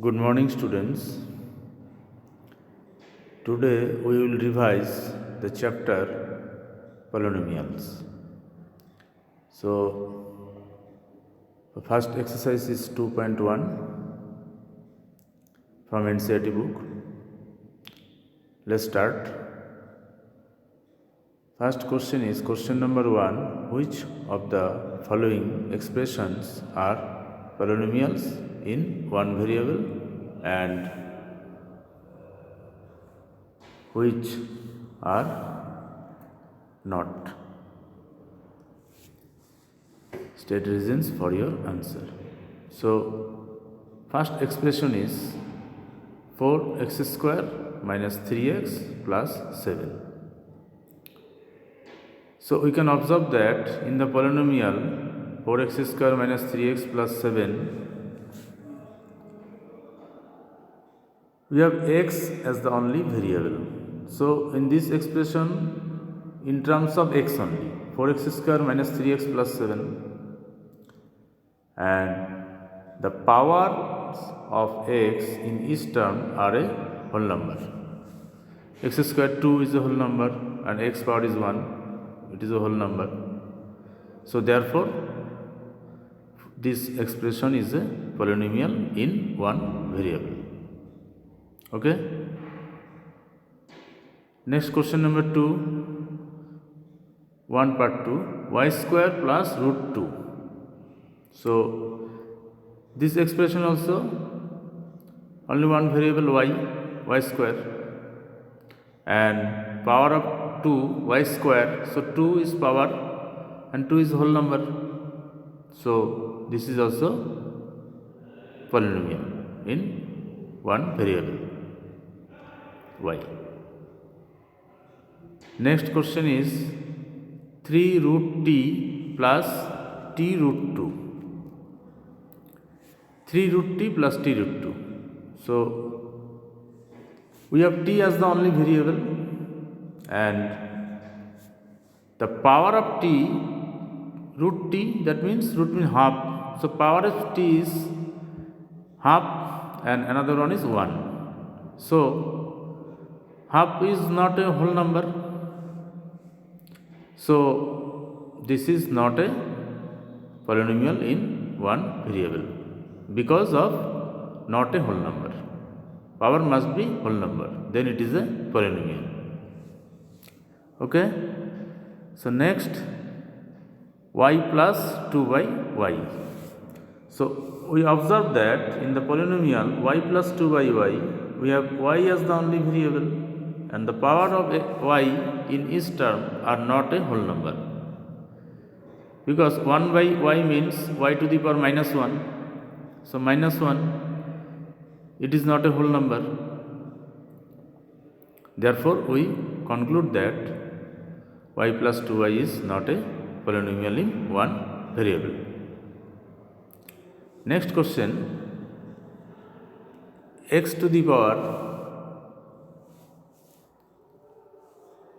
Good morning, students. Today we will revise the chapter polynomials. So, the first exercise is 2.1 from NCERT book. Let's start. First question is question number 1. Which of the following expressions are polynomials in one variable and which are not? State reasons for your answer. So, first expression is 4x square minus 3x plus 7. So, we can observe that in the polynomial 4x square minus 3x plus 7, we have x as the only variable. So, in this expression, in terms of x only, 4x square minus 3x plus 7, and the powers of x in each term are a whole number. X square 2 is a whole number and x power is 1, it is a whole number. So, therefore, this expression is a polynomial in one variable. Okay. Next question number 2, 1 part 2, y square plus root 2. So, this expression also only one variable y square, and power of 2 y square. So, 2 is power and 2 is whole number. So, this is also polynomial in one variable y. Next question is 3 root t plus t root 2. 3 root t plus t root 2. So, we have t as the only variable and the power of t, root t, that means root means half. So, power of t is half and another one is 1. So, half is not a whole number. So, this is not a polynomial in one variable because of not a whole number. Power must be whole number, then it is a polynomial. Okay. So, next y plus 2 by y. So, we observe that in the polynomial y plus 2 by y, we have y as the only variable and the power of y in each term are not a whole number, because 1 by y means y to the power minus 1. So, minus 1, it is not a whole number. Therefore, we conclude that y plus 2y is not a polynomial in one variable. Next question, x to the power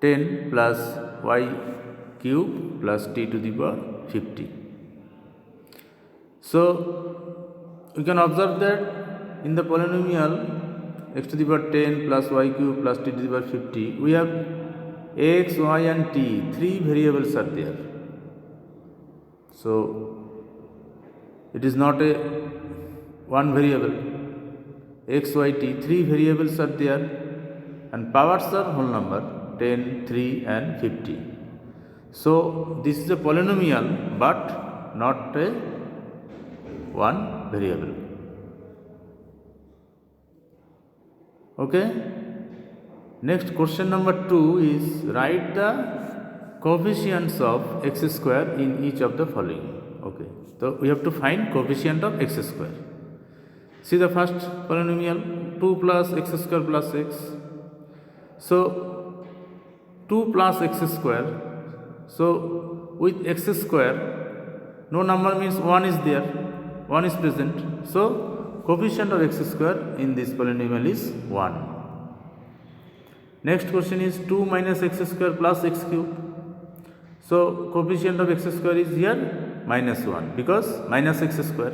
10 plus y cube plus t to the power 50. So, we can observe that in the polynomial x to the power 10 plus y cube plus t to the power 50, we have x, y and t, 3 variables are there. So, it is not a one variable, x, y, t, 3 variables are there and powers are whole number 10, 3 and 50. So, this is a polynomial but not a one variable. Okay. Next question number 2 is write the coefficients of x square in each of the following. Okay. So, we have to find coefficient of x square. See the first polynomial 2 plus x square plus x. So, 2 plus x square. So, with x square, no number means 1 is there, 1 is present. So, coefficient of x square in this polynomial is 1. Next question is 2 minus x square plus x cube. So, coefficient of x square is here minus 1 because minus x square.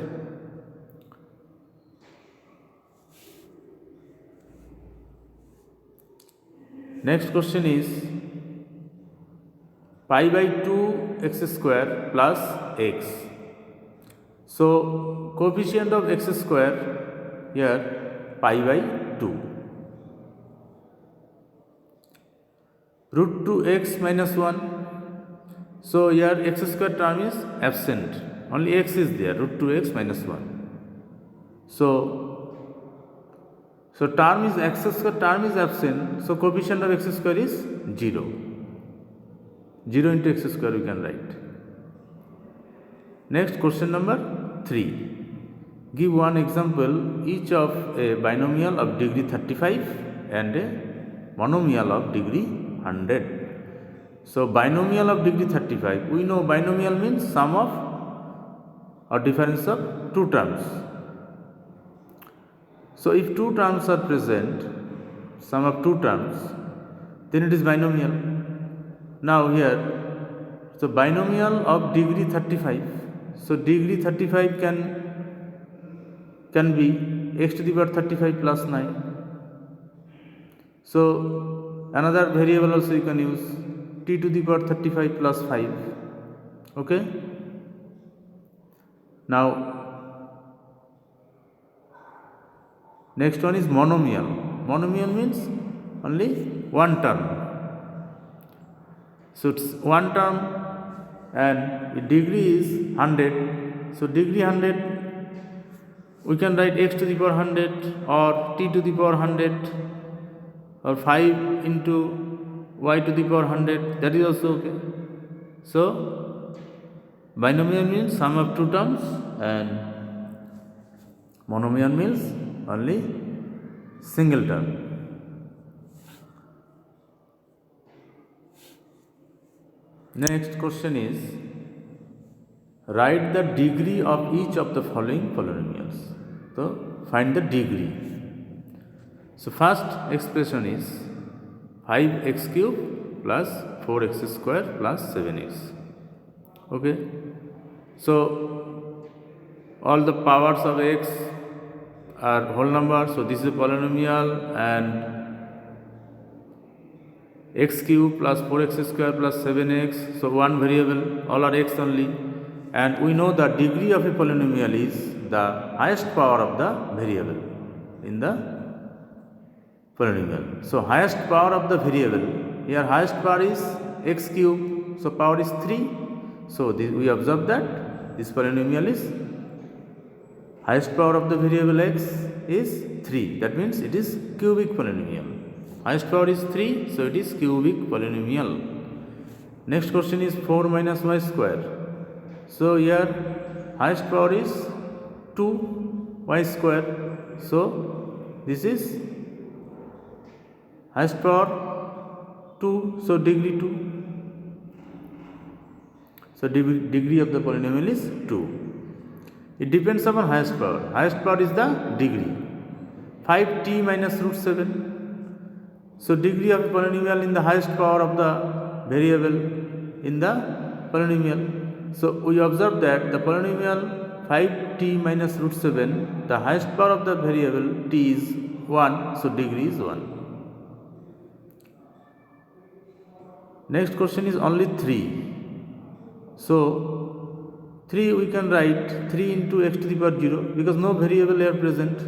Next question is pi by 2 x square plus x. So coefficient of x square here pi by 2. Root 2x minus 1. So here x square term is absent. Only x is there. Root 2x minus 1. So term is x square term is absent. So coefficient of x square is 0. 0 into x square we can write. Next question number 3. Give one example each of a binomial of degree 35 and a monomial of degree 100. So binomial of degree 35, we know binomial means sum of or difference of two terms. So if two terms are present, sum of two terms, then it is binomial. Now here, so binomial of degree 35. So degree 35 can be x to the power 35 plus 9. So another variable also you can use t to the power 35 plus 5. Okay. Now next one is monomial. Monomial means only one term. So it's one term and the degree is 100. So degree 100, we can write x to the power 100 or t to the power 100 or 5 into y to the power 100. That is also okay. So binomial means sum of two terms and monomial means only single term. Next question is write the degree of each of the following polynomials. So find the degree. So first expression is 5x cube plus 4x square plus 7x. Okay. So all the powers of x are whole number. So this is a polynomial and x cube plus 4x square plus 7x. So one variable, all are x only. And we know the degree of a polynomial is the highest power of the variable in the polynomial. So highest power of the variable, here highest power is x cube. So power is 3. So we observe that this polynomial is highest power of the variable x is 3. That means it is cubic polynomial. Highest power is 3, so it is cubic polynomial. Next question is 4 minus y square. So here highest power is 2 y square. So this is highest power 2, so degree 2. So degree of the polynomial is 2. It depends upon highest power. Highest power is the degree. 5t minus root 7. So degree of polynomial in the highest power of the variable in the polynomial. So we observe that the polynomial 5t minus root 7, the highest power of the variable t is 1. So degree is 1. Next question is only 3. So 3 we can write 3 into x to the power 0 because no variable here present.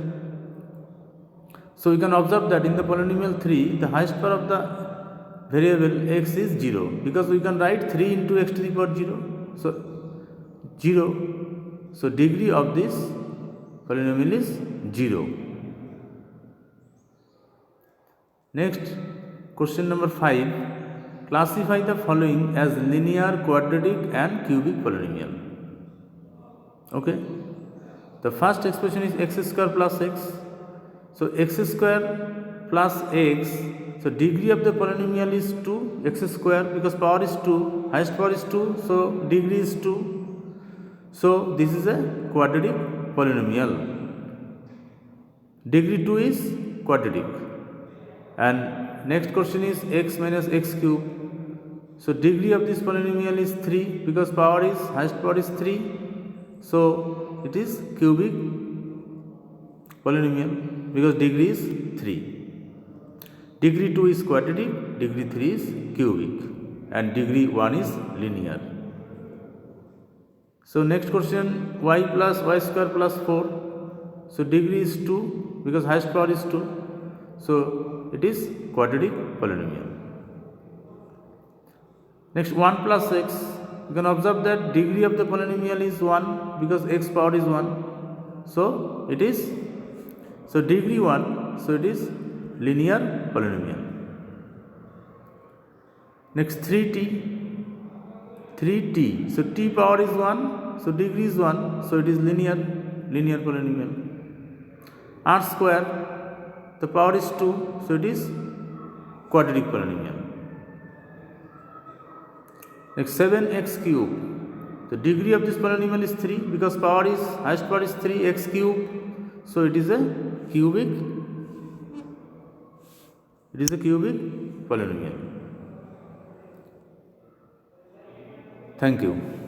So we can observe that in the polynomial 3 the highest power of the variable x is 0 because we can write 3 into x to the power 0. So 0. So degree of this polynomial is 0. Next question number 5. Classify the following as linear, quadratic and cubic polynomial. Okay. The first expression is x square plus x. So x square plus x. So degree of the polynomial is 2 x square because power is 2. Highest power is 2. So degree is 2. So this is a quadratic polynomial. Degree 2 is quadratic. And next question is x minus x cube. So degree of this polynomial is 3 because highest power is 3. So it is cubic polynomial because degree is 3. Degree 2 is quadratic, degree 3 is cubic, and degree 1 is linear. So next question, y plus y square plus 4. So degree is 2 because highest power is 2. So it is quadratic polynomial. Next, 1 plus x. You can observe that degree of the polynomial is 1 because x power is 1. So it is, so degree 1, so it is linear polynomial. Next, 3t. 3t, so t power is 1, so degree is 1, so it is linear polynomial. R square, the power is 2, so it is quadratic polynomial. Next, 7x cube, the degree of this polynomial is 3 because highest power is 3, x cube, so it is a cubic polynomial. Thank you.